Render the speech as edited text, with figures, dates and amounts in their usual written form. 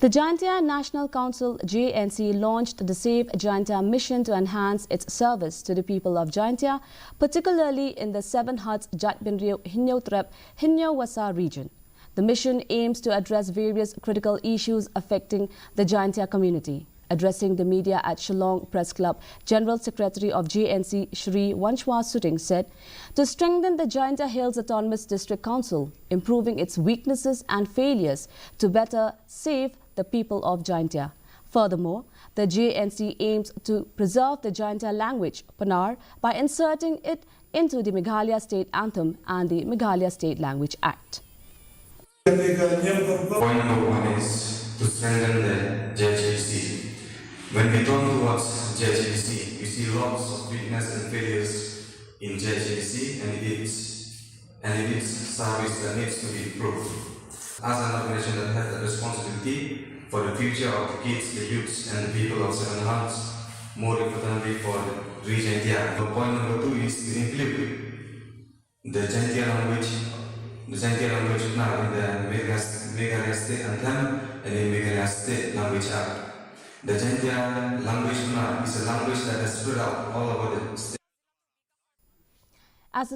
The Jaintia National Council JNC launched the Save Jaintia mission to enhance its service to the people of Jaintia, particularly in the 7 Huts Jatbinrio Hinyotrep Hinyowasa region. The mission aims to address various critical issues affecting the Jaintia community. Addressing the media at Shillong Press Club, General Secretary of JNC Shri Wanchwa Suting said, to strengthen the Jaintia Hills Autonomous District Council, improving its weaknesses and failures to better save the people of Jaintia. Furthermore, the JNC aims to preserve the Jaintia language, Panar, by inserting it into the Meghalaya State Anthem and the Meghalaya State Language Act. Point number 1 is to strengthen the JHBC. When we turn towards JHBC, we see lots of weakness and failures in JHBC and its service that needs to be improved. As an organization that has the responsibility for the future of the kids, the youths and the people of 7 Huts, more importantly for the region Jaintia. Point number 2 is to include the Jaintia language now in the Meghalaya State Anthem and in Meghalaya State Language Act. The Jaintia language now is a language that is spread out all over the state. As